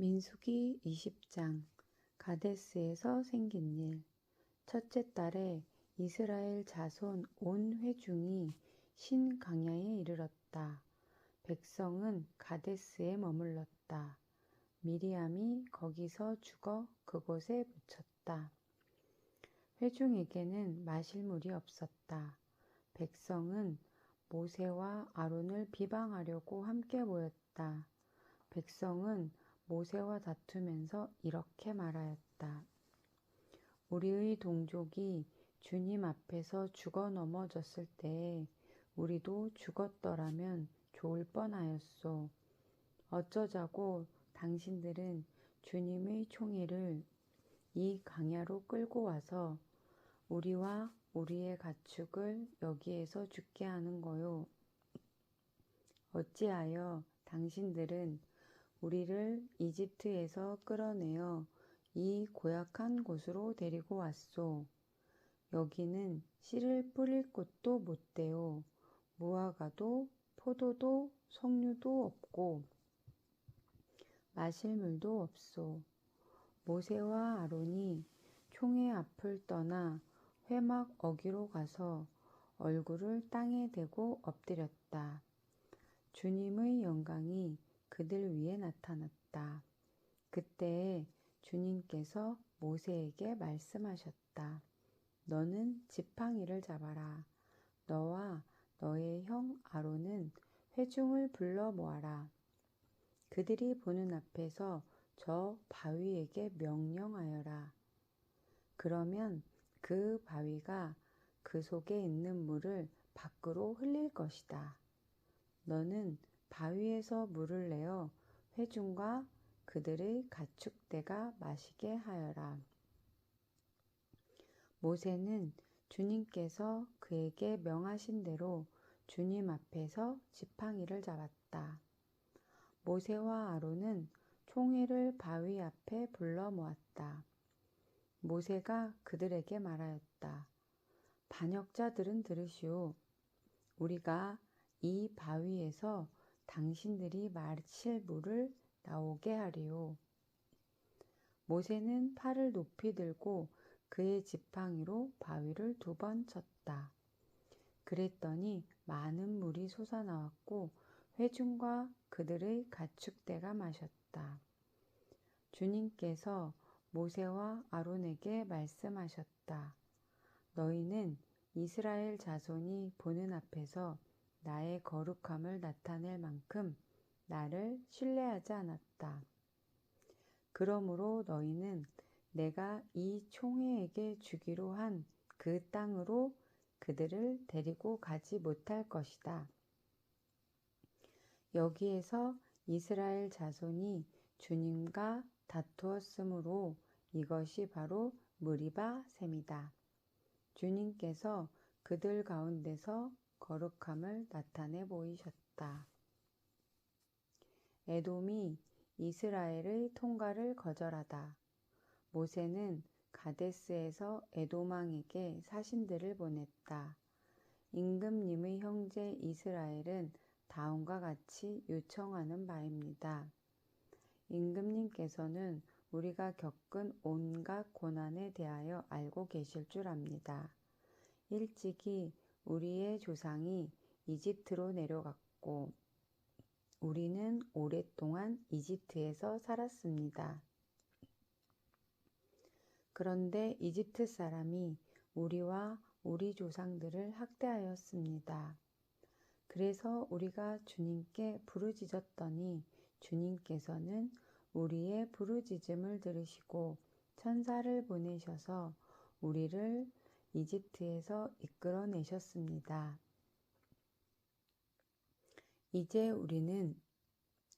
민수기 20장 가데스에서 생긴 일. 첫째 달에 이스라엘 자손 온 회중이 신강야에 이르렀다. 백성은 가데스에 머물렀다. 미리암이 거기서 죽어 그곳에 묻혔다. 회중에게는 마실 물이 없었다. 백성은 모세와 아론을 비방하려고 함께 모였다. 백성은 모세와 다투면서 이렇게 말하였다. 우리의 동족이 주님 앞에서 죽어 넘어졌을 때에 우리도 죽었더라면 좋을 뻔하였소. 어쩌자고 당신들은 주님의 총애를 이 강야로 끌고 와서 우리와 우리의 가축을 여기에서 죽게 하는 거요. 어찌하여 당신들은 우리를 이집트에서 끌어내어 이 고약한 곳으로 데리고 왔소. 여기는 씨를 뿌릴 곳도 못되오. 무화과도 포도도 석류도 없고 마실 물도 없소. 모세와 아론이 총의 앞을 떠나 회막 어기로 가서 얼굴을 땅에 대고 엎드렸다. 주님의 영광이 그들 위에 나타났다. 그때에 주님께서 모세에게 말씀하셨다. 너는 지팡이를 잡아라. 너와 너의 형 아론은 회중을 불러 모아라. 그들이 보는 앞에서 저 바위에게 명령하여라. 그러면 그 바위가 그 속에 있는 물을 밖으로 흘릴 것이다. 너는 바위에서 물을 내어 회중과 그들의 가축대가 마시게 하여라. 모세는 주님께서 그에게 명하신 대로 주님 앞에서 지팡이를 잡았다. 모세와 아론은 총회를 바위 앞에 불러 모았다. 모세가 그들에게 말하였다. 반역자들은 들으시오. 우리가 이 바위에서 당신들이 마실 물을 나오게 하리오. 모세는 팔을 높이 들고 그의 지팡이로 바위를 2번 쳤다. 그랬더니 많은 물이 솟아나왔고 회중과 그들의 가축대가 마셨다. 주님께서 모세와 아론에게 말씀하셨다. 너희는 이스라엘 자손이 보는 앞에서 나의 거룩함을 나타낼 만큼 나를 신뢰하지 않았다. 그러므로 너희는 내가 이 총회에게 주기로 한 그 땅으로 그들을 데리고 가지 못할 것이다. 여기에서 이스라엘 자손이 주님과 다투었으므로 이것이 바로 무리바 셈이다. 주님께서 그들 가운데서 거룩함을 나타내 보이셨다. 에돔이 이스라엘의 통과를 거절하다. 모세는 가데스에서 에돔 왕에게 사신들을 보냈다. 임금님의 형제 이스라엘은 다음과 같이 요청하는 바입니다. 임금님께서는 우리가 겪은 온갖 고난에 대하여 알고 계실 줄 압니다. 일찍이 우리의 조상이 이집트로 내려갔고 우리는 오랫동안 이집트에서 살았습니다. 그런데 이집트 사람이 우리와 우리 조상들을 학대하였습니다. 그래서 우리가 주님께 부르짖었더니 주님께서는 우리의 부르짖음을 들으시고 천사를 보내셔서 우리를 이집트에서 이끌어내셨습니다. 이제 우리는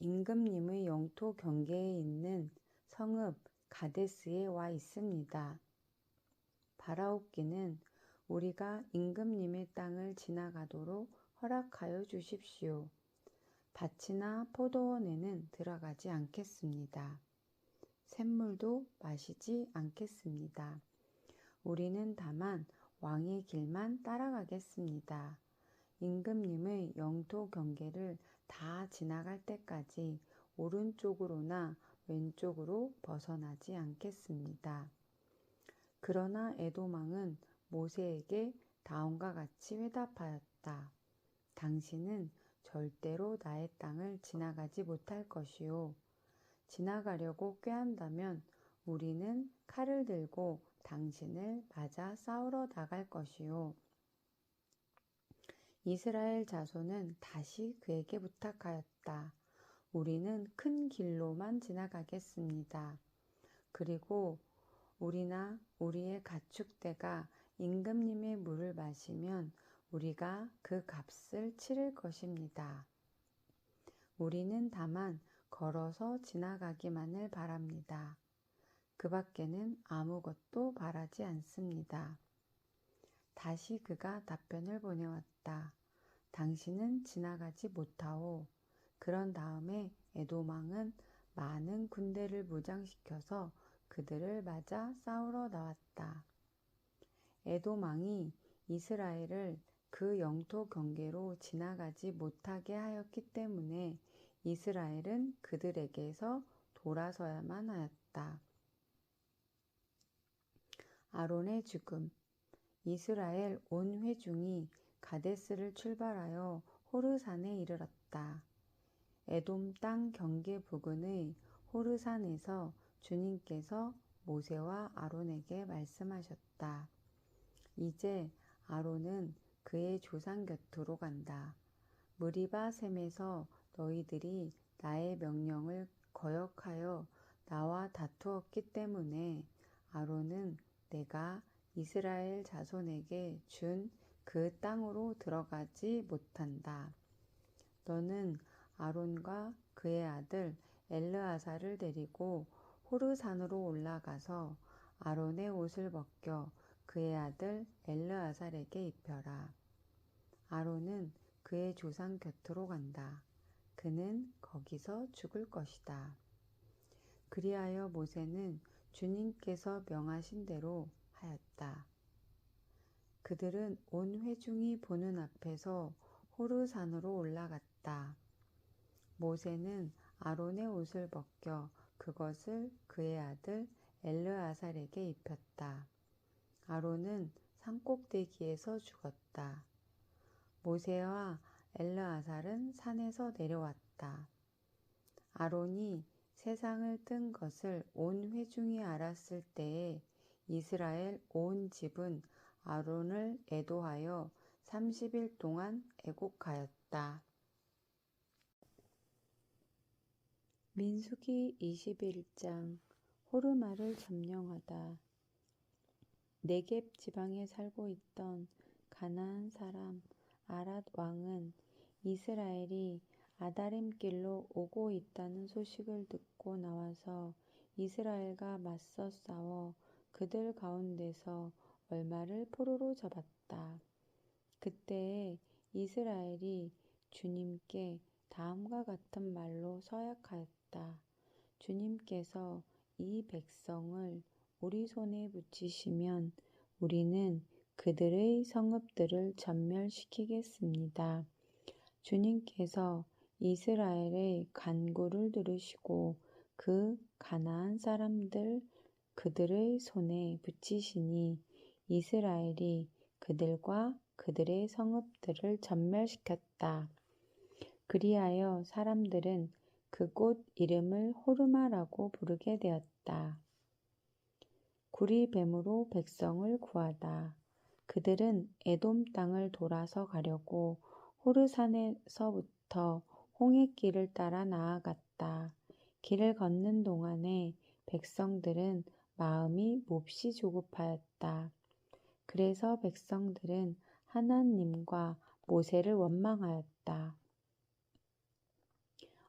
임금님의 영토 경계에 있는 성읍 가데스에 와 있습니다. 바라옵기는 우리가 임금님의 땅을 지나가도록 허락하여 주십시오. 밭이나 포도원에는 들어가지 않겠습니다. 샘물도 마시지 않겠습니다. 우리는 다만 왕의 길만 따라가겠습니다. 임금님의 영토 경계를 다 지나갈 때까지 오른쪽으로나 왼쪽으로 벗어나지 않겠습니다. 그러나 에돔왕은 모세에게 다음과 같이 회답하였다. 당신은 절대로 나의 땅을 지나가지 못할 것이요. 지나가려고 꾀한다면 우리는 칼을 들고 당신을 맞아 싸우러 나갈 것이요. 이스라엘 자손은 다시 그에게 부탁하였다. 우리는 큰 길로만 지나가겠습니다. 그리고 우리나 우리의 가축대가 임금님의 물을 마시면 우리가 그 값을 치를 것입니다. 우리는 다만 걸어서 지나가기만을 바랍니다. 그 밖에는 아무것도 바라지 않습니다. 다시 그가 답변을 보내왔다. 당신은 지나가지 못하오. 그런 다음에 에돔 왕은 많은 군대를 무장시켜서 그들을 맞아 싸우러 나왔다. 에돔 왕이 이스라엘을 그 영토 경계로 지나가지 못하게 하였기 때문에 이스라엘은 그들에게서 돌아서야만 하였다. 아론의 죽음. 이스라엘 온 회중이 가데스를 출발하여 호르산에 이르렀다. 에돔 땅 경계 부근의 호르산에서 주님께서 모세와 아론에게 말씀하셨다. 이제 아론은 그의 조상 곁으로 간다. 무리바 샘에서 너희들이 나의 명령을 거역하여 나와 다투었기 때문에 아론은 내가 이스라엘 자손에게 준 그 땅으로 들어가지 못한다. 너는 아론과 그의 아들 엘르아사를 데리고 호르산으로 올라가서 아론의 옷을 벗겨 그의 아들 엘르아살에게 입혀라. 아론은 그의 조상 곁으로 간다. 그는 거기서 죽을 것이다. 그리하여 모세는 주님께서 명하신 대로 하였다. 그들은 온 회중이 보는 앞에서 호르산으로 올라갔다. 모세는 아론의 옷을 벗겨 그것을 그의 아들 엘르아살에게 입혔다. 아론은 산꼭대기에서 죽었다. 모세와 엘르아살은 산에서 내려왔다. 아론이 세상을 뜬 것을 온 회중이 알았을 때에 이스라엘 온 집은 아론을 애도하여 30일 동안 애곡하였다. 민수기 21장. 호르마를 점령하다. 네겝 지방에 살고 있던 가나안 사람 아랏 왕은 이스라엘이 아다림 길로 오고 있다는 소식을 듣고 나와서 이스라엘과 맞서 싸워 그들 가운데서 얼마를 포로로 잡았다. 그때에 이스라엘이 주님께 다음과 같은 말로 서약하였다. 주님께서 이 백성을 우리 손에 붙이시면 우리는 그들의 성읍들을 전멸시키겠습니다. 주님께서 이스라엘의 간구를 들으시고 그 가나안 사람들 그들의 손에 붙이시니 이스라엘이 그들과 그들의 성읍들을 전멸시켰다. 그리하여 사람들은 그곳 이름을 호르마라고 부르게 되었다. 구리뱀으로 백성을 구하다. 그들은 에돔 땅을 돌아서 가려고 호르산에서부터 홍해길을 따라 나아갔다. 길을 걷는 동안에 백성들은 마음이 몹시 조급하였다. 그래서 백성들은 하나님과 모세를 원망하였다.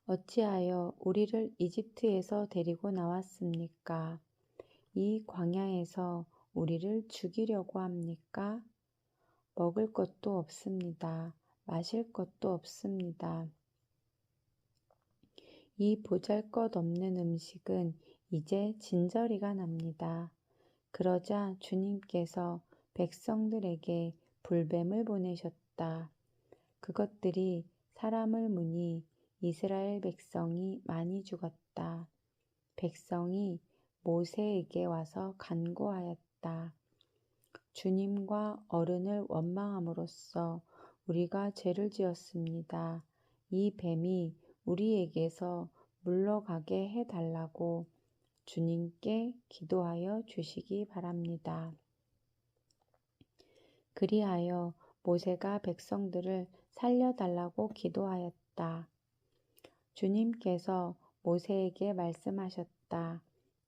어찌하여 우리를 이집트에서 데리고 나왔습니까? 이 광야에서 우리를 죽이려고 합니까? 먹을 것도 없습니다. 마실 것도 없습니다. 이 보잘것없는 음식은 이제 진저리가 납니다. 그러자 주님께서 백성들에게 불뱀을 보내셨다. 그것들이 사람을 무니 이스라엘 백성이 많이 죽었다. 백성이 모세에게 와서 간구하였다. 주님과 어른을 원망함으로써 우리가 죄를 지었습니다. 이 뱀이 우리에게서 물러가게 해달라고 주님께 기도하여 주시기 바랍니다. 그리하여 모세가 백성들을 살려달라고 기도하였다. 주님께서 모세에게 말씀하셨다.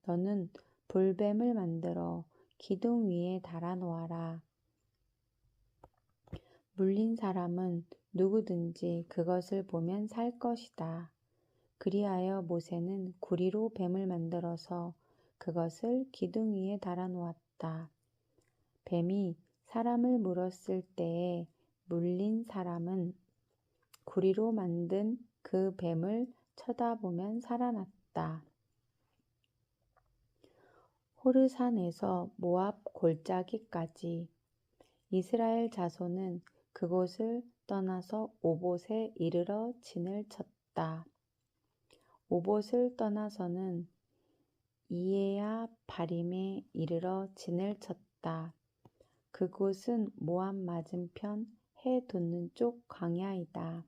너는 불뱀을 만들어 기둥 위에 달아놓아라. 물린 사람은 누구든지 그것을 보면 살 것이다. 그리하여 모세는 구리로 뱀을 만들어서 그것을 기둥 위에 달아놓았다. 뱀이 사람을 물었을 때에 물린 사람은 구리로 만든 그 뱀을 쳐다보면 살아났다. 호르산에서 모압 골짜기까지 이스라엘 자손은 그곳을 떠나서 오봇에 이르러 진을 쳤다. 오봇을 떠나서는 이에야 바림에 이르러 진을 쳤다. 그곳은 모압 맞은편 해 돋는 쪽 광야이다.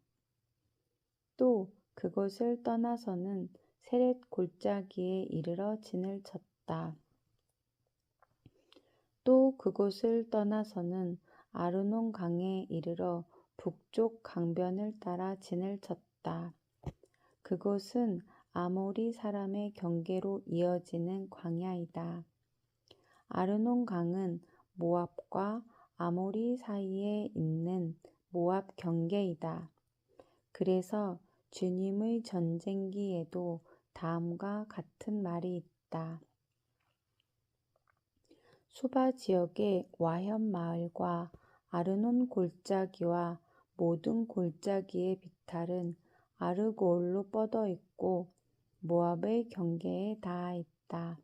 또 그곳을 떠나서는 세렛 골짜기에 이르러 진을 쳤다. 또 그곳을 떠나서는 아르논 강에 이르러 북쪽 강변을 따라 진을 쳤다. 그곳은 아모리 사람의 경계로 이어지는 광야이다. 아르논 강은 모압과 아모리 사이에 있는 모압 경계이다. 그래서 주님의 전쟁기에도 다음과 같은 말이 있다. 수바 지역의 와현 마을과 아르논 골짜기와 모든 골짜기의 비탈은 아르고울로 뻗어 있고 모압의 경계에 닿아 있다.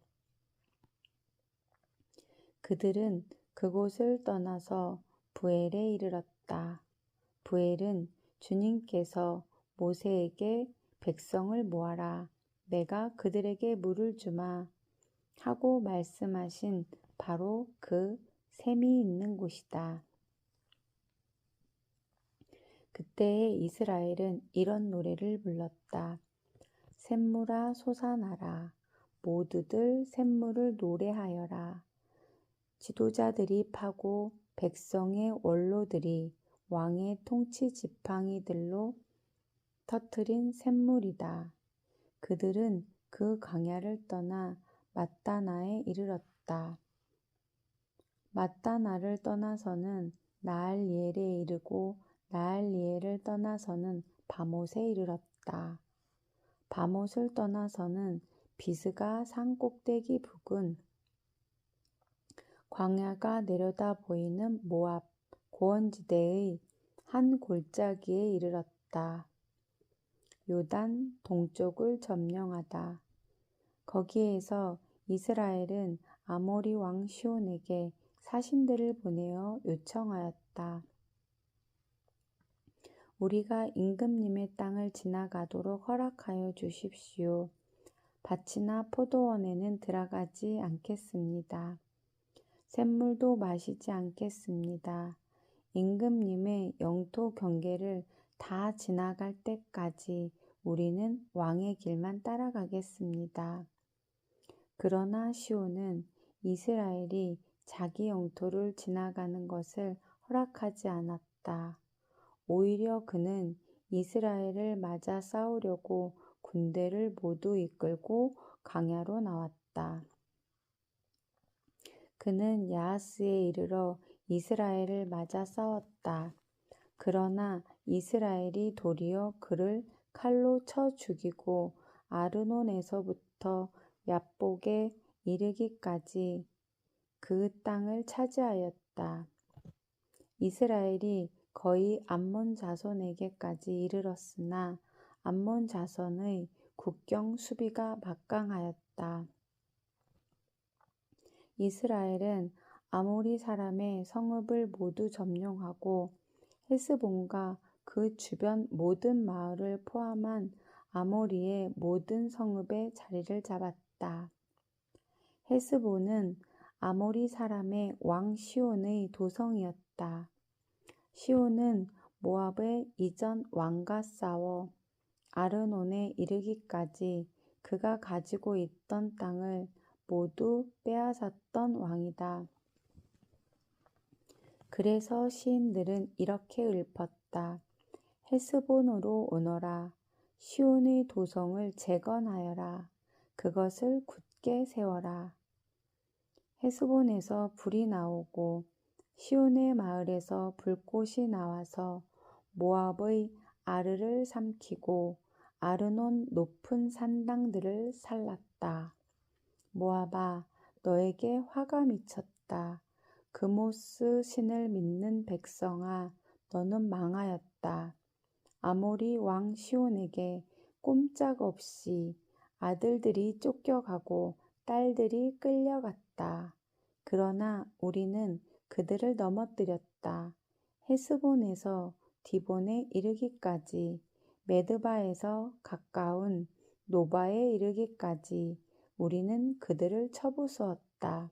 그들은 그곳을 떠나서 부엘에 이르렀다. 부엘은 주님께서 모세에게 백성을 모아라, 내가 그들에게 물을 주마 하고 말씀하신 바로 그 샘이 있는 곳이다. 그때에 이스라엘은 이런 노래를 불렀다. 샘물아 솟아나라, 모두들 샘물을 노래하여라. 지도자들이 파고 백성의 원로들이 왕의 통치 지팡이들로 터트린 샘물이다. 그들은 그 광야를 떠나 맛다나에 이르렀다. 맛다나를 떠나서는 나알리엘에 이르고 나알리엘을 떠나서는 바못에 이르렀다. 바못을 떠나서는 비스가 산 꼭대기 부근 광야가 내려다 보이는 모압 고원지대의 한 골짜기에 이르렀다. 요단 동쪽을 점령하다. 거기에서 이스라엘은 아모리 왕 시온에게 사신들을 보내어 요청하였다. 우리가 임금님의 땅을 지나가도록 허락하여 주십시오. 밭이나 포도원에는 들어가지 않겠습니다. 샘물도 마시지 않겠습니다. 임금님의 영토 경계를 다 지나갈 때까지 우리는 왕의 길만 따라가겠습니다. 그러나 시온은 이스라엘이 자기 영토를 지나가는 것을 허락하지 않았다. 오히려 그는 이스라엘을 맞아 싸우려고 군대를 모두 이끌고 광야로 나왔다. 그는 야하스에 이르러 이스라엘을 맞아 싸웠다. 그러나 이스라엘이 도리어 그를 칼로 쳐 죽이고 아르논에서부터 얍복에 이르기까지 그 땅을 차지하였다. 이스라엘이 거의 암몬 자손에게까지 이르렀으나 암몬 자손의 국경 수비가 막강하였다. 이스라엘은 아모리 사람의 성읍을 모두 점령하고 헤스본과 그 주변 모든 마을을 포함한 아모리의 모든 성읍에 자리를 잡았다. 하였다. 헤스본은 아모리 사람의 왕 시온의 도성이었다. 시온은 모압의 이전 왕과 싸워 아르논에 이르기까지 그가 가지고 있던 땅을 모두 빼앗았던 왕이다. 그래서 시인들은 이렇게 읊었다. 헤스본으로 오너라. 시온의 도성을 재건하여라. 그것을 굳게 세워라. 헤스본에서 불이 나오고 시온의 마을에서 불꽃이 나와서 모압의 아르를 삼키고 아르논 높은 산당들을 살랐다. 모압아, 너에게 화가 미쳤다. 그모스 신을 믿는 백성아, 너는 망하였다. 아모리 왕 시온에게 꼼짝없이 아들들이 쫓겨가고 딸들이 끌려갔다. 그러나 우리는 그들을 넘어뜨렸다. 헤스본에서 디본에 이르기까지, 메드바에서 가까운 노바에 이르기까지 우리는 그들을 쳐부수었다.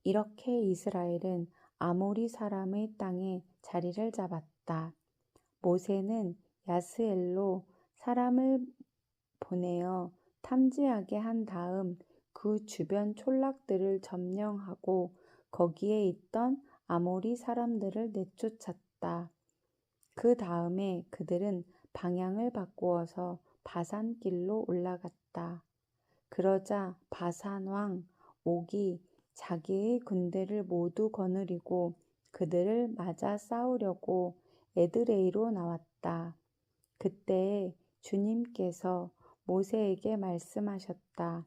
이렇게 이스라엘은 아모리 사람의 땅에 자리를 잡았다. 모세는 야스엘로 사람을 보내어 탐지하게 한 다음 그 주변 촌락들을 점령하고 거기에 있던 아모리 사람들을 내쫓았다. 그 다음에 그들은 방향을 바꾸어서 바산길로 올라갔다. 그러자 바산 왕 옥이 자기의 군대를 모두 거느리고 그들을 맞아 싸우려고 에드레이로 나왔다. 그때에 주님께서 모세에게 말씀하셨다.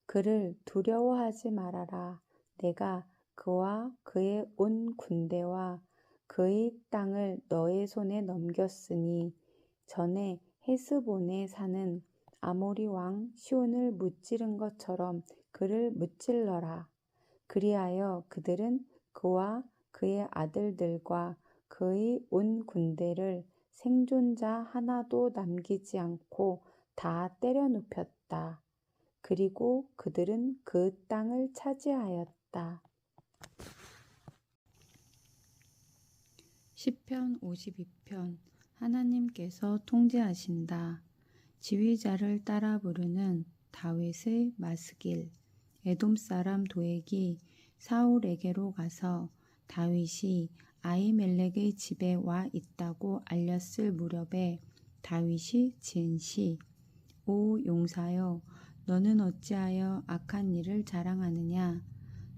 그를 두려워하지 말아라. 내가 그와 그의 온 군대와 그의 땅을 너의 손에 넘겼으니 전에 헤스본에 사는 아모리 왕 시온을 무찌른 것처럼 그를 무찔러라. 그리하여 그들은 그와 그의 아들들과 그의 온 군대를 생존자 하나도 남기지 않고 다 때려 눕혔다. 그리고 그들은 그 땅을 차지하였다. 시편 52편. 하나님께서 통제하신다. 지휘자를 따라 부르는 다윗의 마스길. 에돔 사람 도액이 사울에게로 가서 다윗이 아히멜렉의 집에 와 있다고 알렸을 무렵에 다윗이 지은 시. 오 용사여, 너는 어찌하여 악한 일을 자랑하느냐?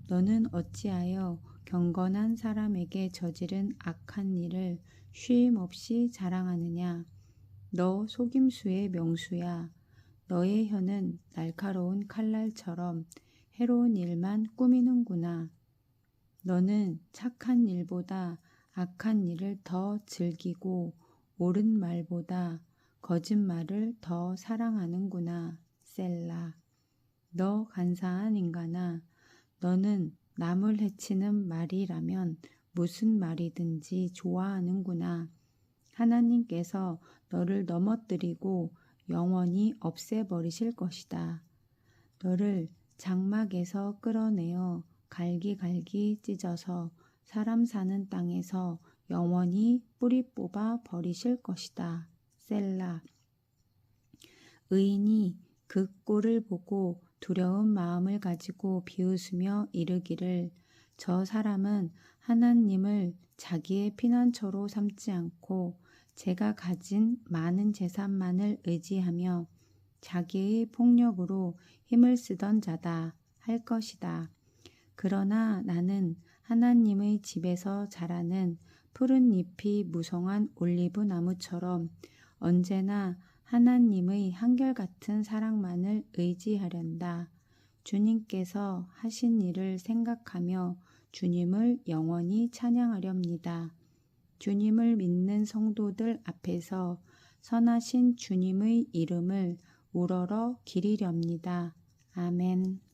너는 어찌하여 경건한 사람에게 저지른 악한 일을 쉼없이 자랑하느냐? 너 속임수의 명수야. 너의 혀는 날카로운 칼날처럼 해로운 일만 꾸미는구나. 너는 착한 일보다 악한 일을 더 즐기고 옳은 말보다 거짓말을 더 사랑하는구나. 셀라. 너 간사한 인간아, 너는 남을 해치는 말이라면 무슨 말이든지 좋아하는구나. 하나님께서 너를 넘어뜨리고 영원히 없애버리실 것이다. 너를 장막에서 끌어내어 갈기갈기 찢어서 사람 사는 땅에서 영원히 뿌리 뽑아 버리실 것이다. 셀라. 의인이 그 꼴을 보고 두려운 마음을 가지고 비웃으며 이르기를, 저 사람은 하나님을 자기의 피난처로 삼지 않고 제가 가진 많은 재산만을 의지하며 자기의 폭력으로 힘을 쓰던 자다 할 것이다. 그러나 나는 하나님의 집에서 자라는 푸른 잎이 무성한 올리브 나무처럼 언제나 하나님의 한결같은 사랑만을 의지하련다. 주님께서 하신 일을 생각하며 주님을 영원히 찬양하렵니다. 주님을 믿는 성도들 앞에서 선하신 주님의 이름을 우러러 기리렵니다. 아멘.